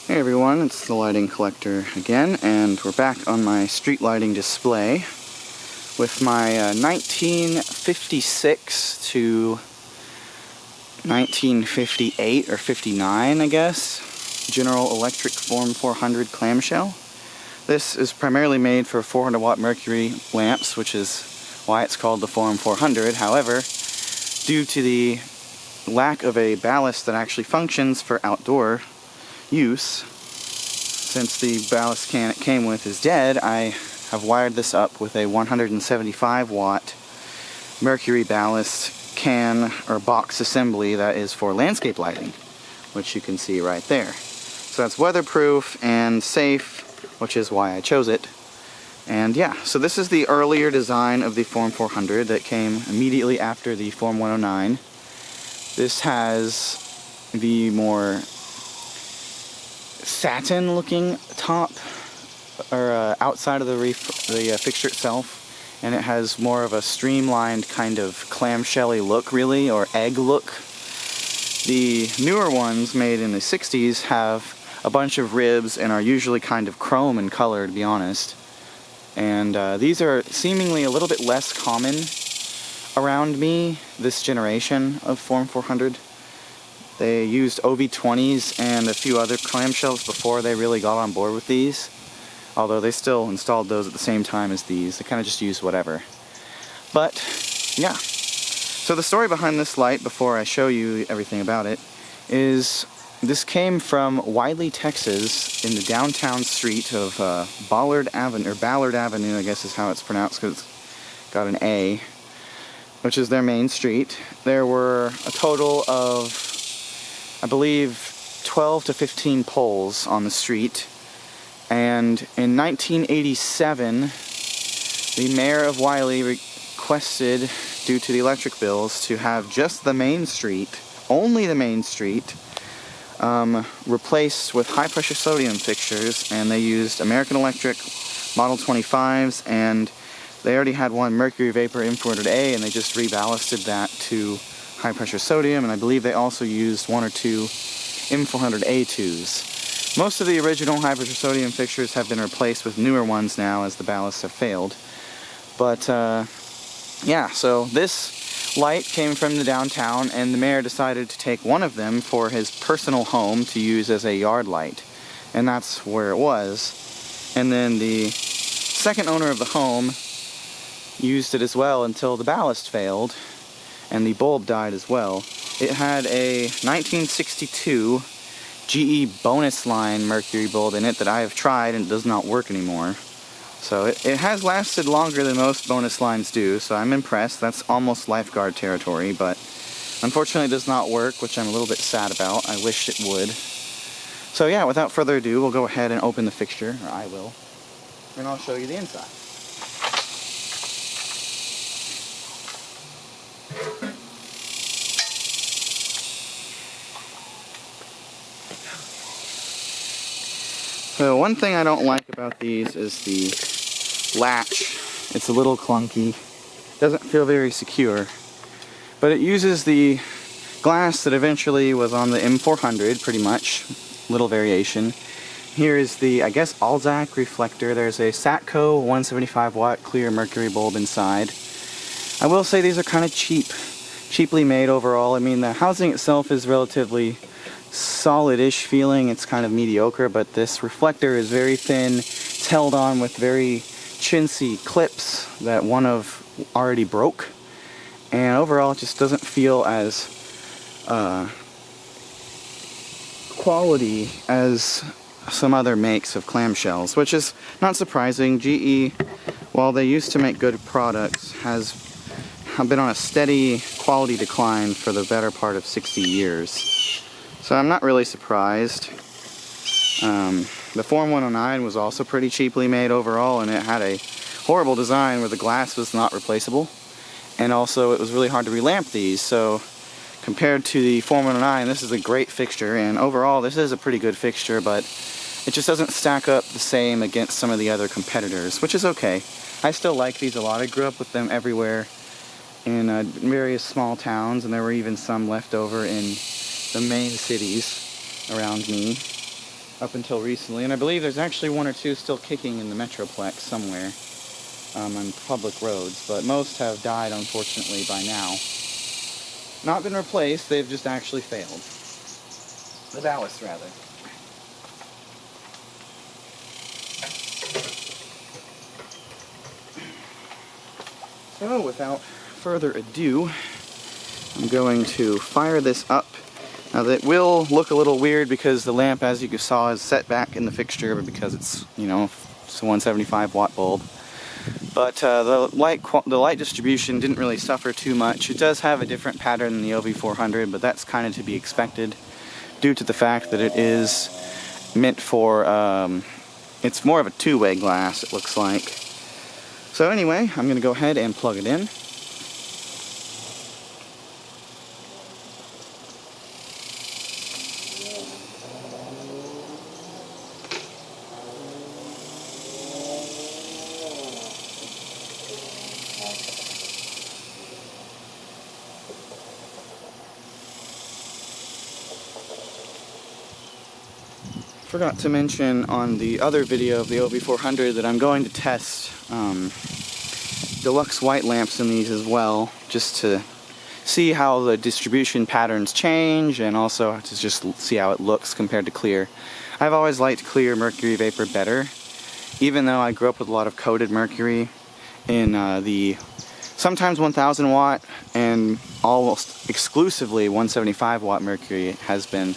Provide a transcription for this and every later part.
Hey everyone, it's the lighting collector again, and we're back on my street lighting display with my 1956 to 1958 or 59, I guess, General Electric Form 400 clamshell. This is primarily made for 400 watt mercury lamps, which is why it's called the Form 400. However, due to the lack of a ballast that actually functions for outdoor use, since the ballast can it came with is dead, I have wired this up with a 175 watt mercury ballast can or box assembly that is for landscape lighting, which you can see right there. So that's weatherproof and safe, which is why I chose it. And yeah, so this is the earlier design of the Form 400 that came immediately after the Form 109. This has the more satin looking top or outside of the fixture itself, and it has more of a streamlined kind of clamshelly look, really, or egg look. The newer ones made in the 60s have a bunch of ribs and are usually kind of chrome in color, to be honest. And these are seemingly a little bit less common around me, this generation of Form 400. They used OV20s and a few other clamshells before they really got on board with these. Although they still installed those at the same time as these. They kind of just used whatever. But, yeah. So the story behind this light, before I show you everything about it, is this came from Wylie, Texas, in the downtown street of Ballard Avenue, or Ballard Avenue, I guess is how it's pronounced, because it's got an A, which is their main street. There were a total of, I believe, 12 to 15 poles on the street, and in 1987 the mayor of Wylie requested, due to the electric bills, to have just the main street, only the main street, replaced with high pressure sodium fixtures, and they used American Electric Model 25s, and they already had one mercury vapor M400A, and they just reballasted that to high pressure sodium, and I believe they also used one or two M400A2s. Most of the original high pressure sodium fixtures have been replaced with newer ones now as the ballasts have failed. But yeah, so this light came from the downtown, and the mayor decided to take one of them for his personal home to use as a yard light, and that's where it was. And then the second owner of the home used it as well until the ballast failed and the bulb died as well. It had a 1962 GE bonus line mercury bulb in it that I have tried and it does not work anymore. So it has lasted longer than most bonus lines do, so I'm impressed. That's almost lifeguard territory, but unfortunately it does not work, which I'm a little bit sad about. I wish it would. So yeah, without further ado, we'll go ahead and open the fixture, or I will, and I'll show you the inside. So one thing I don't like about these is the latch. It's a little clunky. Doesn't feel very secure. But it uses the glass that eventually was on the M400, pretty much. Little variation. Here is the, I guess, Alzac reflector. There's a Satco 175 watt clear mercury bulb inside. I will say these are kind of cheaply made overall. I mean, the housing itself is relatively solid-ish feeling. It's kind of mediocre, but this reflector is very thin. It's held on with very chintzy clips that one of already broke, and overall it just doesn't feel as quality as some other makes of clamshells, which is not surprising. GE, while they used to make good products, has been on a steady quality decline for the better part of 60 years. So I'm not really surprised. The Form 109 was also pretty cheaply made overall, and it had a horrible design where the glass was not replaceable. And also it was really hard to relamp these, so compared to the Form 109, this is a great fixture, and overall this is a pretty good fixture, but it just doesn't stack up the same against some of the other competitors, which is okay. I still like these a lot. I grew up with them everywhere in various small towns, and there were even some left over in the main cities around me. up until recently, and I believe there's actually one or two still kicking in the Metroplex somewhere on public roads, but most have died, unfortunately, by now. Not been replaced, they've just actually failed. The ballast, rather. So, without further ado, I'm going to fire this up. Now that will look a little weird because the lamp, as you saw, is set back in the fixture because it's, you know, it's a 175 watt bulb. But the light distribution didn't really suffer too much. It does have a different pattern than the OV400, but that's kind of to be expected due to the fact that it is meant for, it's more of a two-way glass, it looks like. So anyway, I'm going to go ahead and plug it in. Forgot to mention on the other video of the OV400 that I'm going to test deluxe white lamps in these as well, just to see how the distribution patterns change and also to just see how it looks compared to clear. I've always liked clear mercury vapor better, even though I grew up with a lot of coated mercury in the sometimes 1000 watt and almost exclusively 175 watt mercury has been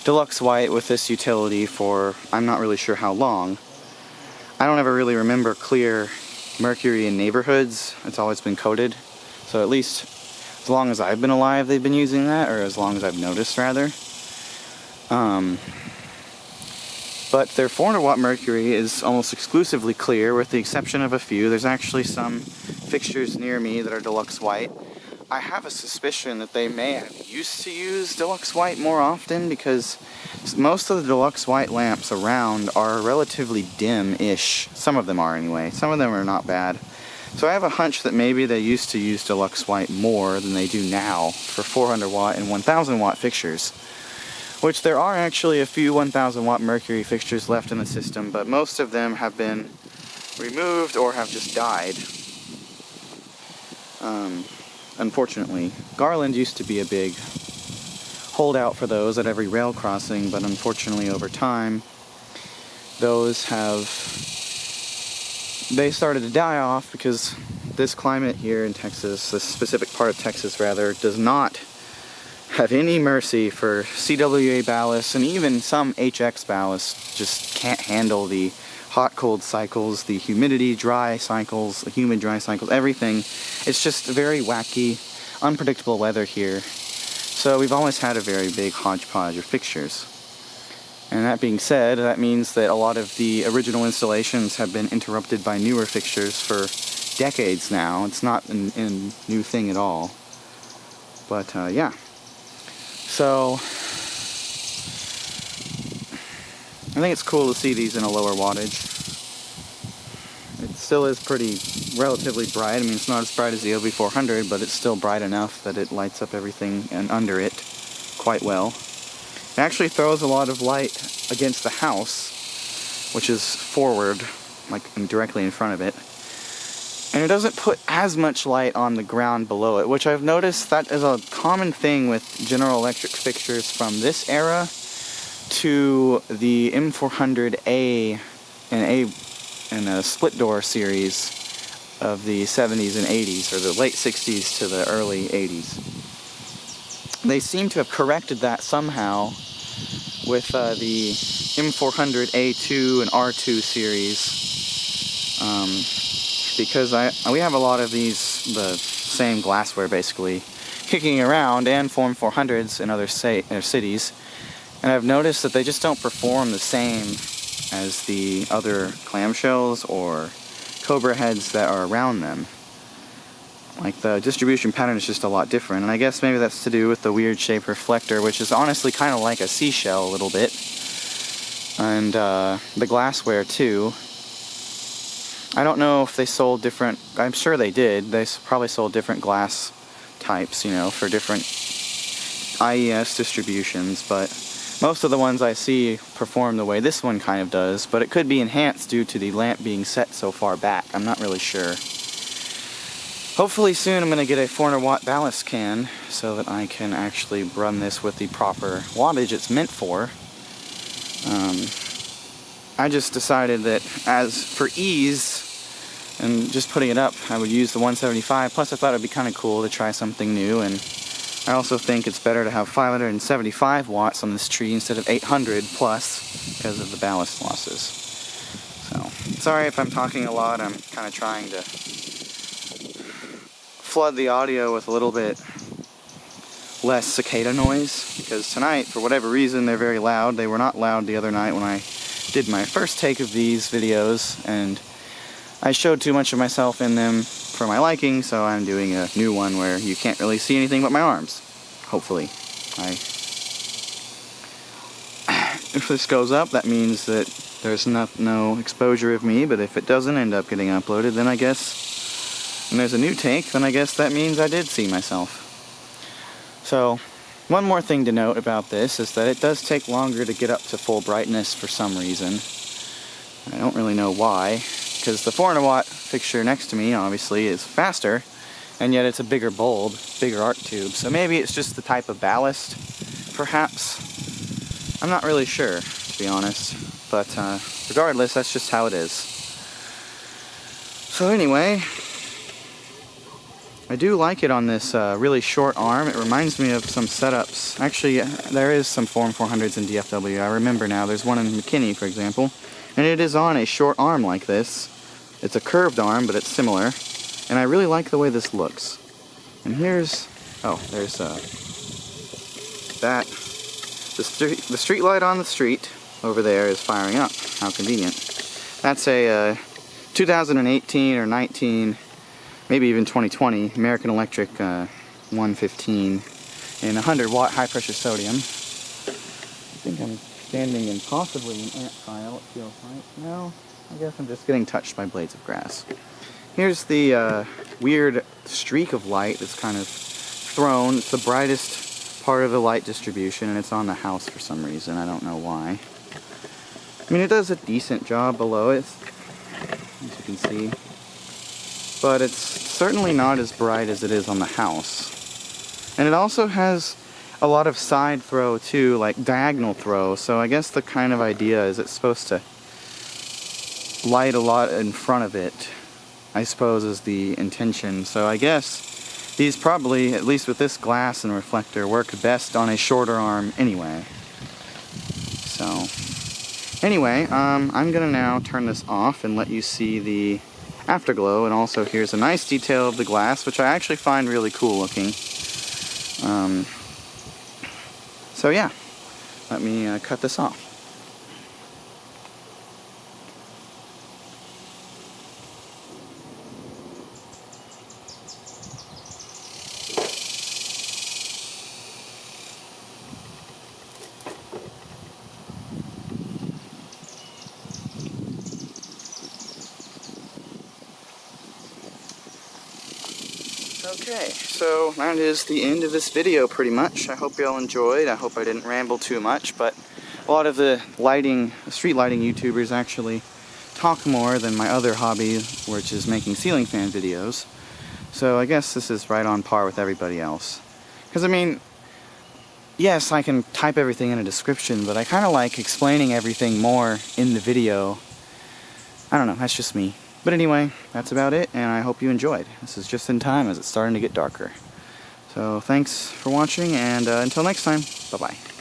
deluxe white with this utility for I'm not really sure how long. I don't ever really remember clear mercury in neighborhoods. It's always been coated. So at least as long as I've been alive they've been using that, or as long as I've noticed rather. But their 400 watt mercury is almost exclusively clear with the exception of a few. There's actually some fixtures near me that are deluxe white. I have a suspicion that they may have used to use deluxe white more often because most of the deluxe white lamps around are relatively dim-ish. Some of them are anyway. Some of them are not bad. So I have a hunch that maybe they used to use deluxe white more than they do now for 400 watt and 1000 watt fixtures. Which there are actually a few 1000 watt mercury fixtures left in the system, but most of them have been removed or have just died. Unfortunately. Garland used to be a big holdout for those at every rail crossing, but unfortunately over time they started to die off because this climate here in Texas, this specific part of Texas rather, does not have any mercy for CWA ballast, and even some HX ballast just can't handle the hot-cold cycles, the humidity dry cycles, the humid dry cycles, everything. It's just very wacky, unpredictable weather here. So we've always had a very big hodgepodge of fixtures. And that being said, that means that a lot of the original installations have been interrupted by newer fixtures for decades now. It's not a new thing at all. But yeah. So I think it's cool to see these in a lower wattage. It still is relatively bright. I mean, it's not as bright as the OV400, but it's still bright enough that it lights up everything and under it quite well. It actually throws a lot of light against the house, which is forward, like directly in front of it. And it doesn't put as much light on the ground below it, which I've noticed that is a common thing with General Electric fixtures from this era to the M400A and a split door series of the 70s and 80s, or the late 60s to the early 80s. They seem to have corrected that somehow with the M400A2 and R2 series, because we have a lot of these, the same glassware basically, kicking around, and Form 400s in other cities. And I've noticed that they just don't perform the same as the other clamshells or cobra heads that are around them. Like, the distribution pattern is just a lot different, and I guess maybe that's to do with the weird shaped reflector, which is honestly kind of like a seashell a little bit. And the glassware too. I don't know if they sold different, I'm sure they did, they probably sold different glass types, you know, for different IES distributions, but Most of the ones I see perform the way this one kind of does, but it could be enhanced due to the lamp being set so far back. I'm not really sure. Hopefully soon I'm going to get a 400 watt ballast can so that I can actually run this with the proper wattage it's meant for. I just decided that as for ease and just putting it up, I would use the 175, plus I thought it would be kind of cool to try something new, and I also think it's better to have 575 watts on this tree instead of 800 plus because of the ballast losses. So, sorry if I'm talking a lot. I'm kind of trying to flood the audio with a little bit less cicada noise, because tonight, for whatever reason, they're very loud. They were not loud the other night when I did my first take of these videos, and I showed too much of myself in them for my liking, so I'm doing a new one where you can't really see anything but my arms. Hopefully. If this goes up, that means that there's no exposure of me, but if it doesn't end up getting uploaded, then I guess, and there's a new take, then I guess that means I did see myself. So, one more thing to note about this is that it does take longer to get up to full brightness for some reason. I don't really know why, because the 400 watt fixture next to me obviously is faster, and yet it's a bigger bulb, bigger arc tube. So maybe it's just the type of ballast, perhaps. I'm not really sure, to be honest, but regardless, that's just how it is. So anyway, I do like it on this really short arm. It reminds me of some setups. Actually, there is some Form 400s in DFW. I remember now. There's one in McKinney, for example. And it is on a short arm like this. It's a curved arm, but it's similar. And I really like the way this looks. And here's... oh, there's that. The street light on the street over there is firing up. How convenient. That's a 2018 or 19... maybe even 2020, American Electric 115 and 100 watt high pressure sodium. I think I'm standing in possibly an ant pile, it feels like. No, I guess I'm just getting touched by blades of grass. Here's the weird streak of light that's kind of thrown. It's the brightest part of the light distribution, and it's on the house for some reason. I don't know why. I mean, it does a decent job below it, as you can see. But it's certainly not as bright as it is on the house. And it also has a lot of side throw too, like diagonal throw, so I guess the kind of idea is it's supposed to light a lot in front of it, I suppose is the intention. So I guess these probably, at least with this glass and reflector, work best on a shorter arm anyway. So, anyway, I'm gonna now turn this off and let you see the afterglow, and also here's a nice detail of the glass, which I actually find really cool looking. So yeah, let me cut this off. Okay, so that is the end of this video pretty much. I hope you all enjoyed. I hope I didn't ramble too much, but a lot of the street lighting YouTubers actually talk more than my other hobby, which is making ceiling fan videos. So I guess this is right on par with everybody else. Because I mean, yes, I can type everything in a description, but I kind of like explaining everything more in the video. I don't know, that's just me. But anyway, that's about it, and I hope you enjoyed. This is just in time as it's starting to get darker. So thanks for watching, and until next time, bye-bye.